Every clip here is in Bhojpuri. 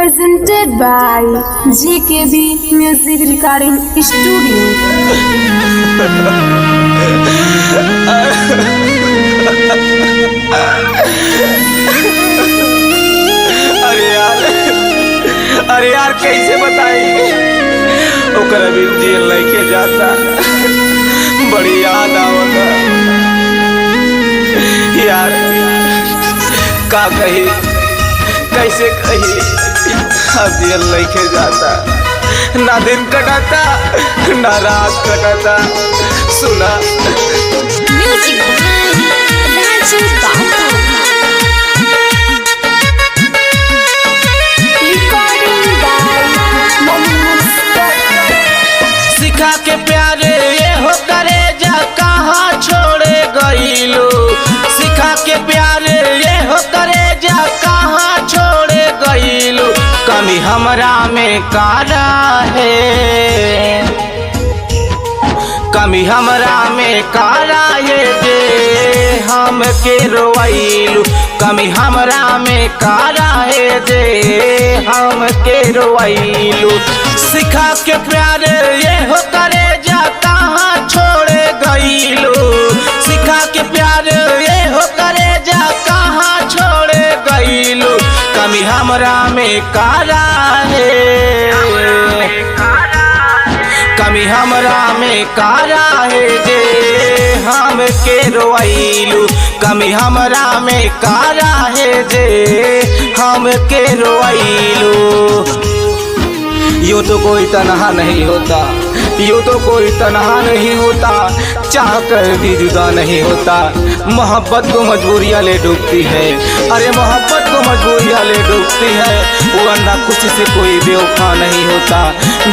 Presented by JKB Music Recording Studio. अरे यार कैसे बताई ओकरा भी जेल लेके जाता बड़ी याद आवता यार का कही कैसे कही अब जेल लेके जाता ना दिन कटाता ना रात कटाता सुना Music by Raju Babu. Recording by Mohammed सिखा के प्यारे ये हो करे जा कहाँ छोड़े गईलो सिखा के प्यारे ये हो करे जा कहाँ छोड़े गईलो कमी हमरा में कारा है कमी हमरा में कारा ये दे हम के रोइलू कमी हमरा में कारा है दे हम के रोइलू सिखा के प्यारे ये हो करे जा कहाँ छोड़े गईलू सिखा के प्यारे ये हो करे जा कहाँ छोड़े गईलू कमी हमरा में कारा है कमी हमरा में कारा है जे हम के रोइलू कमी हमरा में कारा है जे हम के रोइलू यूँ तो कोई तन्हा नहीं होता यूँ तो कोई तन्हा नहीं होता चाह कर भी जुदा नहीं होता मोहब्बत को मजबूरियाँ ले डूबती है अरे मोहब्बत को मजबूरियाँ ले डूबती है वरना कुछ से कोई बेवफा नहीं होता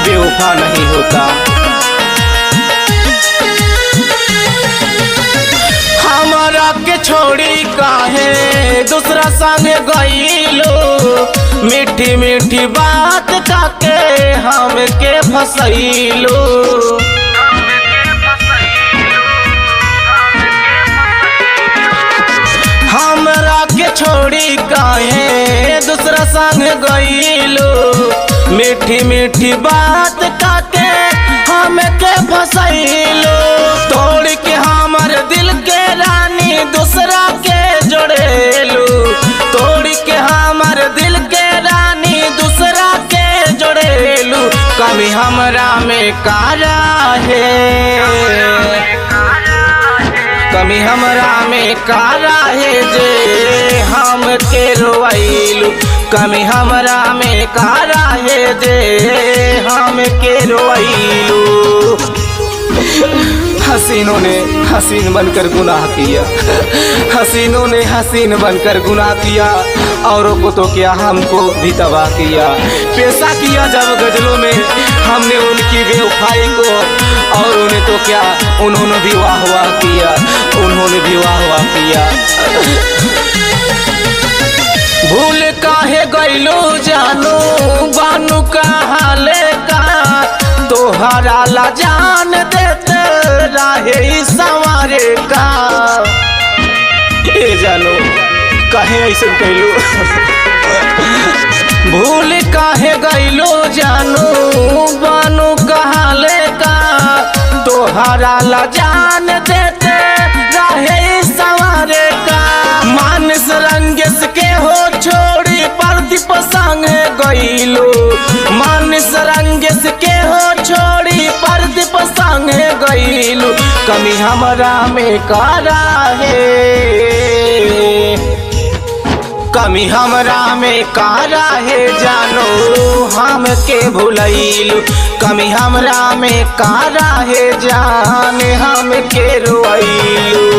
बेवफा नहीं होता हमारा के छोड़ी काहे दूसरा संग गईलो मीठी मीठी बात काके हम के फसैलो हमरा के छोड़ी काहे दूसरा संग गईलो मीठी मीठी बात काके हम के फसैलो तोड़ के हमर दिल के रानी दूसरा के जोड़ेलू तोड़ के हमर दिल के रानी दूसरा के जोड़ेलू कभी हमरा में कारा है कभी हमरा में कारा है जे हम के रोइलू कभी हमरा में कारा है जे हम के रोइलू हसीनों ने हसीन बनकर गुनाह किया हसीनों ने हसीन बनकर गुनाह किया औरों को तो क्या हमको भी तबाह किया पेशा किया जब गजलों में हमने उनकी बेवफाई को और उन्हें तो क्या उन्होंने भी वाह वाह किया उन्होंने भी वाह वाह किया भूल काहे गईलो जानू बानू का हाले का तोहरा ला जान देते रहे सवारे का ए जानो काहे ऐसे कहलो भूल काहे गईलो जानू बानू कहाले का तोहरा ला जान देते रहे सवारे का मानस रंगेश के हो छोड़ी प्रदीप संग गईलो मानस रंगेश के हो छोड़ी प्रदीप संग गईलू कमी हमरा में कारा है कमी हमरा में कारा है जानो हम के भुलैलू कमी हमरा में कारा है जाने हम के रोइलू